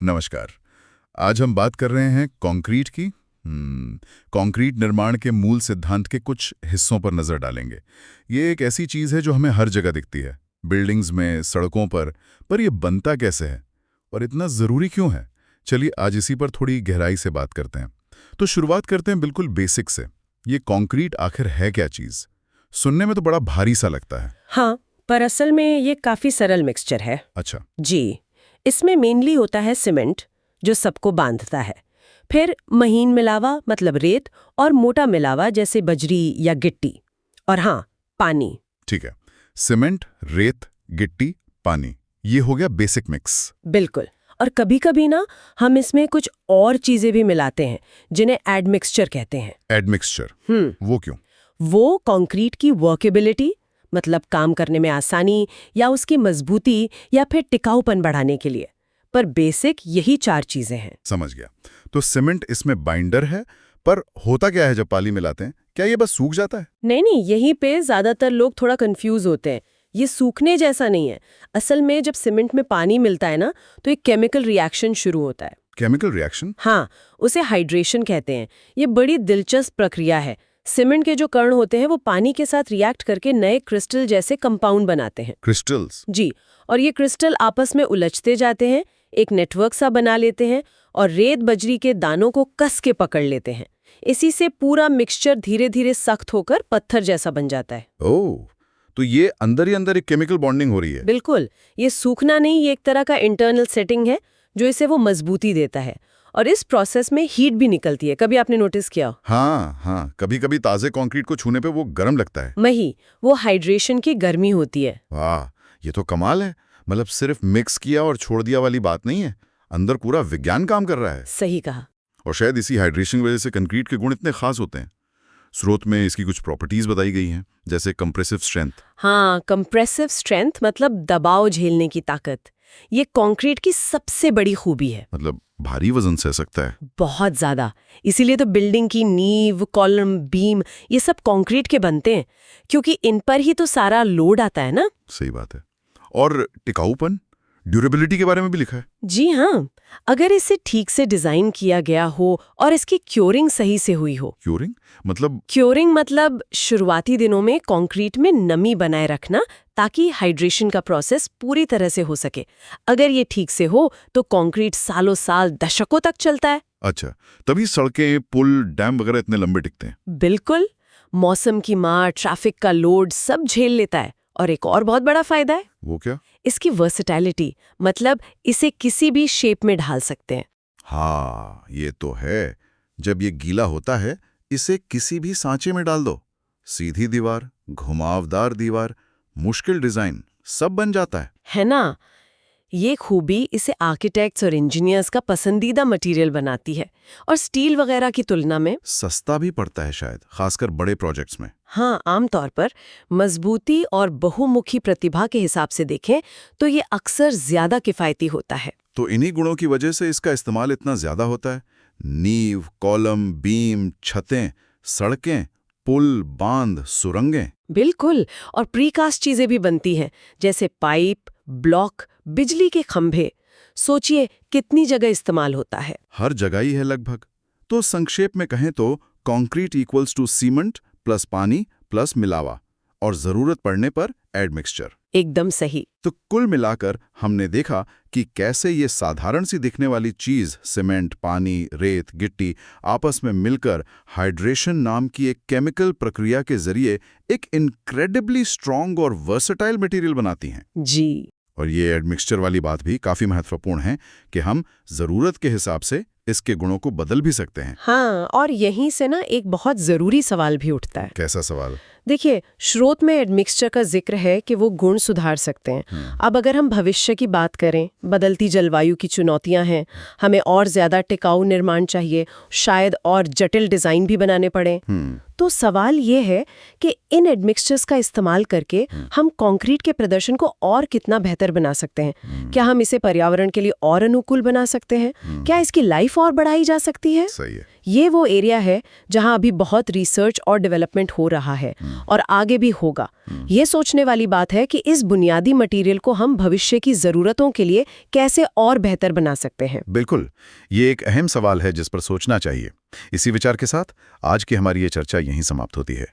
नमस्कार। आज हम बात कर रहे हैं कंक्रीट की। कंक्रीट निर्माण के मूल सिद्धांत के कुछ हिस्सों पर नजर डालेंगे। ये एक ऐसी चीज है जो हमें हर जगह दिखती है, बिल्डिंग्स में, सड़कों पर ये बनता कैसे है और इतना जरूरी क्यों है? चलिए आज इसी पर थोड़ी गहराई से बात करते हैं। तो शुरुआत करते हैं बिल्कुल बेसिक से। ये कंक्रीट आखिर है क्या चीज? सुनने में तो बड़ा भारी सा लगता है। हाँ, पर असल में ये काफी सरल मिक्सचर है। अच्छा। जी, इसमें मेनली होता है सीमेंट, जो सबको बांधता है। फिर महीन मिलावा मतलब रेत, और मोटा मिलावा जैसे बजरी या गिट्टी। और हाँ, पानी। ठीक है, सीमेंट, रेत, गिट्टी, पानी, ये हो गया बेसिक मिक्स। बिल्कुल। और कभी कभी ना हम इसमें कुछ और चीजें भी मिलाते हैं, जिन्हें एडमिक्सचर कहते हैं। एडमिक्सचर, वो क्यों? वो कंक्रीट की वर्केबिलिटी मतलब काम करने में आसानी, या उसकी मजबूती, या फिर टिकाऊपन बढ़ाने के लिए। पर बेसिक यही 4 चीजें हैं। समझ गया। तो सीमेंट इसमें बाइंडर है, पर होता क्या है जब पानी मिलाते हैं? क्या ये बस सूख जाता है? नहीं, यहीं पे ज्यादातर लोग थोड़ा कंफ्यूज होते हैं। ये सूखने जैसा नहीं है। असल में जब सीमेंट में पानी मिलता है ना, तो एक केमिकल रिएक्शन शुरू होता है। Chemical reaction? हाँ, उसे हाइड्रेशन कहते हैं। ये बड़ी दिलचस्प प्रक्रिया है। सीमेंट के जो कण होते हैं वो पानी के साथ रिएक्ट करके नए क्रिस्टल जैसे कंपाउंड बनाते हैं। क्रिस्टल्स? जी, और ये क्रिस्टल आपस में उलझते जाते हैं, एक नेटवर्क सा बना लेते हैं, और रेत बजरी के दानों को कस के पकड़ लेते हैं। इसी से पूरा मिक्सचर धीरे धीरे सख्त होकर पत्थर जैसा बन जाता है। ओह, तो ये अंदर ही अंदर एक केमिकल बॉन्डिंग हो रही है। बिल्कुल, ये सूखना नहीं, ये एक तरह का इंटरनल सेटिंग है जो इसे वो मजबूती देता है। और इस प्रोसेस में हीट भी निकलती है। कभी आपने नोटिस किया? हाँ, कभी कभी ताजे कंक्रीट को छूने पे वो गर्म लगता है। वही, वो हाइड्रेशन की गर्मी होती है। वाह, ये तो कमाल है। मतलब सिर्फ मिक्स किया और छोड़ दिया वाली बात नहीं है, अंदर पूरा विज्ञान काम कर रहा है। सही कहा। और शायद इसी हाइड्रेशन की वजह से कंक्रीट के गुण इतने खास होते हैं। स्रोत में इसकी कुछ प्रॉपर्टीज बताई गई हैं, जैसे कंप्रेसिव स्ट्रेंथ। हाँ, कंप्रेसिव स्ट्रेंथ मतलब दबाव झेलने की ताकत। ये कंक्रीट की सबसे बड़ी खूबी है। मतलब भारी वजन सह सकता है। बहुत ज्यादा। इसीलिए तो बिल्डिंग की नींव, कॉलम, बीम, ये सब कंक्रीट के बनते हैं, क्योंकि इन पर ही तो सारा लोड आता है ना। सही बात है। और टिकाऊपन, ड्यूरेबिलिटी के बारे में भी लिखा है। जी हाँ, अगर इसे ठीक से डिजाइन किया गया हो और इसकी क्योरिंग सही से हुई हो। क्योरिंग मतलब? क्योरिंग मतलब शुरुआती दिनों में कंक्रीट में नमी बनाए रखना, ताकि हाइड्रेशन का प्रोसेस पूरी तरह से हो सके। अगर ये ठीक से हो तो कंक्रीट सालों साल, दशकों तक चलता है। अच्छा, तभी सड़कें, पुल, डैम वगैरह इतने लंबे टिकते हैं। बिल्कुल, मौसम की मार, ट्रैफिक का लोड सब झेल लेता है। और एक और बहुत बड़ा फायदा है, वो क्या? इसकी वर्सेटैलिटी, मतलब इसे किसी भी शेप में ढाल सकते हैं। हाँ, ये तो है। जब ये गीला होता है, इसे किसी भी सांचे में डाल दो, सीधी दीवार, घुमावदार दीवार, मुश्किल डिजाइन, सब बन जाता है ना? ये खूबी इसे आर्किटेक्ट्स और इंजीनियर्स का पसंदीदा मटेरियल बनाती है, और स्टील वगैरह की तुलना में सस्ता भी पड़ता है शायद, खासकर बड़े प्रोजेक्ट्स में। हाँ, आमतौर पर मजबूती और बहुमुखी प्रतिभा के हिसाब से देखें तो ये अक्सर ज्यादा किफायती होता है। तो इन्हीं गुणों की वजह से इसका इस्तेमाल इतना ज्यादा होता है। नींव, कॉलम, बीम, छतें, सड़कें, पुल, बांध, सुरंगें। बिल्कुल, और प्रीकास्ट चीजें भी बनती हैं, जैसे पाइप, ब्लॉक, बिजली के खंभे। सोचिए कितनी जगह इस्तेमाल होता है। हर जगह ही है लगभग। तो संक्षेप में कहें तो concrete equals to cement plus पानी प्लस मिलावा, और जरूरत पड़ने पर एडमिक्सचर। एकदम सही। तो कुल मिलाकर हमने देखा कि कैसे ये साधारण सी दिखने वाली चीज, सीमेंट, पानी, रेत, गिट्टी, आपस में मिलकर हाइड्रेशन नाम की एक केमिकल प्रक्रिया के जरिए एक इनक्रेडिबली स्ट्रॉन्ग और वर्सेटाइल मटेरियल बनाती हैं। जी। और ये एडमिक्सचर वाली बात भी काफी महत्वपूर्ण है कि हम जरूरत के हिसाब से इसके गुणों को बदल भी सकते हैं। हाँ, और यहीं से ना एक बहुत जरूरी सवाल भी उठता है। कैसा सवाल? देखिए, स्रोत में एडमिक्सचर का जिक्र है कि वो गुण सुधार सकते हैं। अब अगर हम भविष्य की बात करें, बदलती जलवायु की चुनौतियां हैं, हमें और ज्यादा टिकाऊ निर्माण चाहिए, शायद और जटिल डिजाइन भी बनाने पड़े, तो सवाल ये है कि इन एडमिक्सचर्स का इस्तेमाल करके हम कंक्रीट के प्रदर्शन को और कितना बेहतर बना सकते हैं। क्या हम इसे पर्यावरण के लिए और अनुकूल बना सकते हैं? क्या इसकी लाइफ और बढ़ाई जा सकती है? सही है। ये वो एरिया है जहां अभी बहुत रिसर्च और डेवलपमेंट हो रहा है और आगे भी होगा। ये सोचने वाली बात है कि इस बुनियादी मटेरियल को हम भविष्य की जरूरतों के लिए कैसे और बेहतर बना सकते हैं। बिल्कुल, ये एक अहम सवाल है जिस पर सोचना चाहिए। इसी विचार के साथ आज की हमारी ये चर्चा यहीं समाप्त होती है।